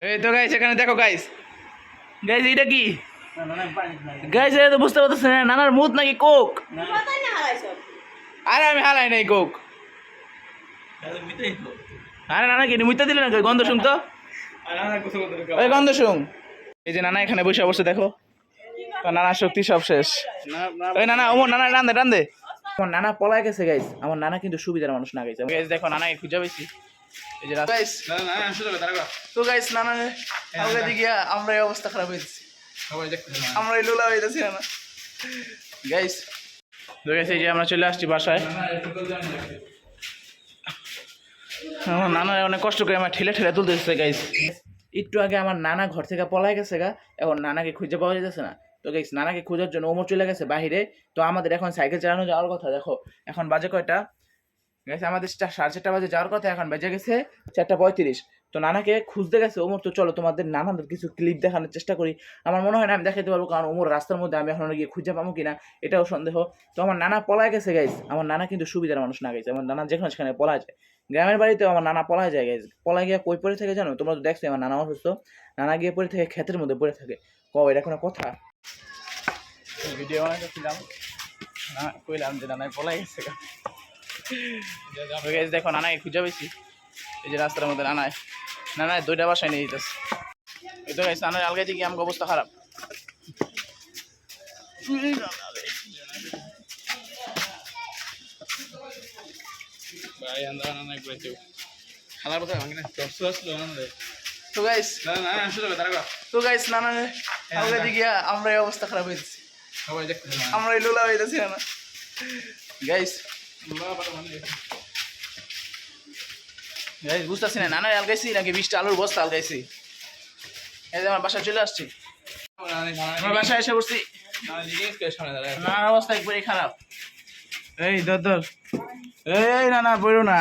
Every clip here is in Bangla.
এই তো গাইস এখানে দেখো গাইস গাইস এটা কি গাইস এটা তো বুঝতে পারতেছ না নানার মুদ নাকি কোক আরে আমি হালাই নাই কোক আরে নানা কি মুইতা দিলে না গন্ধ শুন তো ওই গন্ধ শুন এই যে নানা এখানে বসে বসে দেখো নানা শক্তি সব শেষ ওই নানা ওমর নানা রান্দে রান্দে আমার নানা পলায় গেছে গাইস আমার নানা কিন্তু সুবিধার মানুষ না গাইছে গাইস দেখো নানাকে খুঁজে পেয়েছি এই যে গাইস তো গাইস নানা আমাদের দিকে আমরা এই অবস্থা খারাপ হয়েছে আমরা এই লুলা হইতেছি না গাইস তো গাইস এই যে আমরা চলে আসছি বাসায় আমার নানা অনেক কষ্ট করে আমার ঠেলে ঠেলে তুলতেছে গাইস একটু আগে আমার নানা ঘর থেকে পলায় গেছে গা এখন নানাকে খুঁজে পাওয়া যেতেছে না তো গাইস নানাকে খোঁজার জন্য ওমর চলে গেছে বাহিরে তো আমাদের এখন সাইকেল চালানো যাওয়ার কথা দেখো এখন বাজে কয়টা গেছে আমাদের 4:30 বাজে যাওয়ার কথা এখন বেজে গেছে 4:35 তো নানাকে খুঁজতে গেছে ওমর তো চলো তোমাদের নানাদের কিছু ক্লিপ দেখানোর চেষ্টা করি আমার মনে হয় না আমি দেখাতে পারবো কারণ ওমর রাস্তার মধ্যে আমি এখন গিয়ে খুঁজে পাবো কিনা এটাও সন্দেহ তো আমার নানা পলায় গেছে গাইস আমার নানা কিন্তু সুবিধার মানুষ না গেছে আমার নানা যেখানে সেখানে পলায় যায় গ্রামের বাড়িতেও আমার নানা পলায় যায় গাইস পলায় গিয়ে কই পড়ে থাকে জানো তোমরা তো দেখছো আমার নানা অসুস্থ নানা গিয়ে পড়ে থাকে ক্ষেতের মধ্যে পড়ে থাকে এটা কোনো কথা ভিডিও বানাইছিলাম না কইলাম যে নানাই পলাই গেছে দেখো নানাই খুঁজে পেয়েছি এই যে রাস্তার মধ্যে নানায় 2টা বাসায় নিয়ে যেতেছে এই তো গাইছে নানার আলগাইতে গিয়ে আমার অবস্থা খারাপ তো গাইস নানার আলগাইতে গিয়ে আমরা এই অবস্থা খারাপ হয়েছে আমরা এই লুলা হইতেছি না গাইস গাইস বুঝতেছি না নানা আলগাইছি নাকি 20টা আলুর বস্তা আলগাইছি এই যে আমার বাসায় চলে আসছি আমার বাসায় এসে পড়ছি নানার অবস্থা একবারই খারাপ এই দর এই নানা বইরো না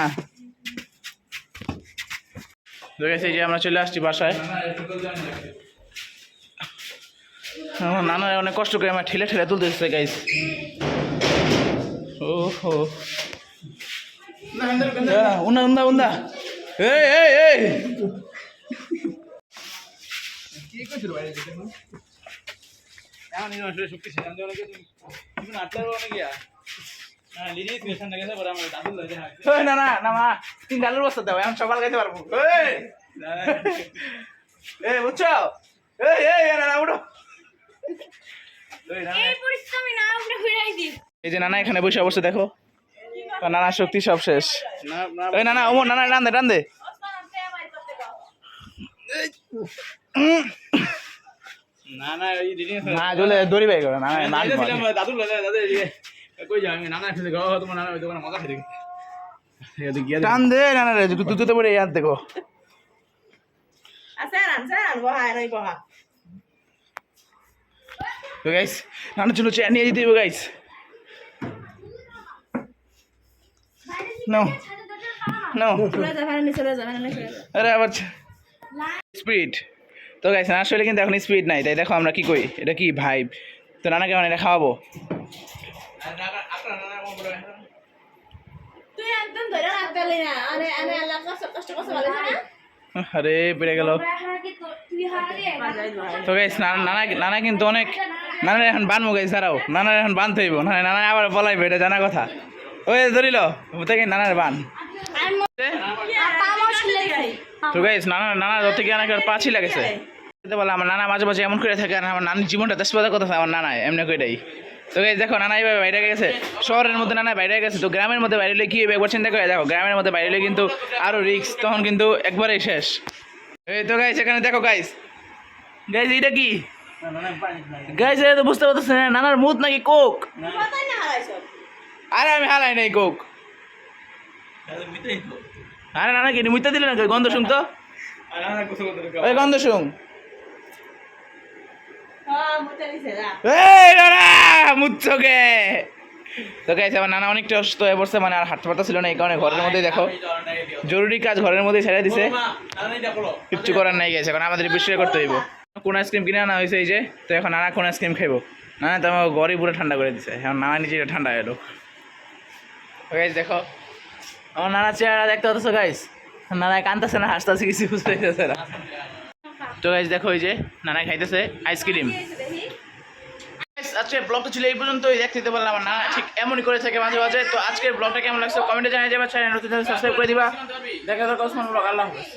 দেখেছি যে আমরা চলে আসছি বাসায় আমার নানা অনেক কষ্ট করে আমার ঠেলে ঠেলে তুলতেছে গাইস ওহো উন্দা উন্দা উন্দা এই এই এই কি কইছিস ভাই দেখো এমন ইনো আসলে শক্তি ছিলাম যে অনেকে তুমি আটলার অনেক গিয়া না লিডি স্টেশন থেকে এসে বড় আমরা দাদুল লয়ে যাই ওই না না না মা 3 ডালের বস্তা দাও আমি সকাল খাইতে পারবো এই এই বুঝছো এই এই না না উঠো এই পরিশ্রমী না উঠে ফিরাই দি এই যে নানা এখানে বসে বসে দেখো নানা শক্তি সব শেষ ওই নানা ওমর নানা রান্দে রান্দে নানা এই দিদি না জলে দড়ি বাই করে নানা না দাদু দাদু কই যাও আমি নানা এসে গো তোমার নানা ওই দোকানে মজা খেতে টান দে নানা রে তুই তো পড়ে ইয়াদ দেখো আসান বহা নাই বহা তো গাইস নানা চলো চেয়ার নিয়ে যেতে হবে গাইস নো নো আরে আবার স্পিড তো গাইস না আসলে কিন্তু এখন স্পিড নাই তাই দেখো আমরা কি করি এটা কি ভাইব তো নানাকে মানে এটা খাওয়াবো আরে বেড়ে গেল তো গাইস নানা কিন্তু অনেক নানার এখন বানবো গাইস দাঁড়াও নানার এখন বান থইব নানা আবার বলাইবে এটা জানা কথা ওই ধরিল দেখি নানার বান তো গাইস নানা যত থেকে অনেক পাঁচি লাগেছে বলে আমার নানা মাঝে মাঝে এমন করে থাকে আর আমার নানির জীবনটা দেশপাতার কথা আমার নানা এমনি করেই তো গাইস দেখো নানা এইভাবে বাইরে গেছে শহরের মধ্যে নানা বাইরে গেছে তো গ্রামের মধ্যে বাইরে কি একবার চিন্তা করে দেখো গ্রামের মধ্যে বাইরে কিন্তু আরো রিস্ক তখন কিন্তু একবারেই শেষ এই তো গাইস এখানে দেখো গাইস গাইস এটা কি গাইস এটা তো বুঝতে পারতেছ না নানার মুদ নাকি কোক আরে আমি হালাই নাই কোক আরে নানা কি মুইতা দিলে না গন্ধ শুন তো ওই গন্ধ শুন এই নানা মুচ্ছকে তো গাইস আমার নানা অনেকটা অসুস্থ হয়ে পড়ছে মানে আর হাঁটতে পারতেছিল না এই কারণে ঘরের মধ্যেই দেখো জরুরি কাজ ঘরের মধ্যেই ছেড়ে দিছে কিচ্ছু করার নাই গেছে এখন আমাদের বিষয় করতে হইব কোন আইসক্রিম কিনে আনা হয়েছে এই যে তো এখন নানা কোন আইসক্রিম খাইবো নানা তো আমার ঘরে পুরো ঠান্ডা করে দিছে এখন নানা নিচে ঠান্ডা এলো গাইস দেখো আমার নানা চেহারা দেখতে হতেছো গাইস নানা কানতেছে না হাসতেছে কিছু বুঝতে পারতেছে না তো গাইজ দেখো এই যে নানা খাইতেছে আইসক্রিম। আজকের ব্লগটা ছিল এই পর্যন্তই, দেখতে পারলাম না ঠিক এমনই করে থাকে মাঝে মাঝে। তো আজকের ব্লগটা কেমন লাগছে কমেন্টে জানিয়ে যাবে, চ্যানেল নতুন সাবস্ক্রাইব করে দিবা। দেখা যাক ওসমান ব্লগ, আল্লাহ হাফেজ।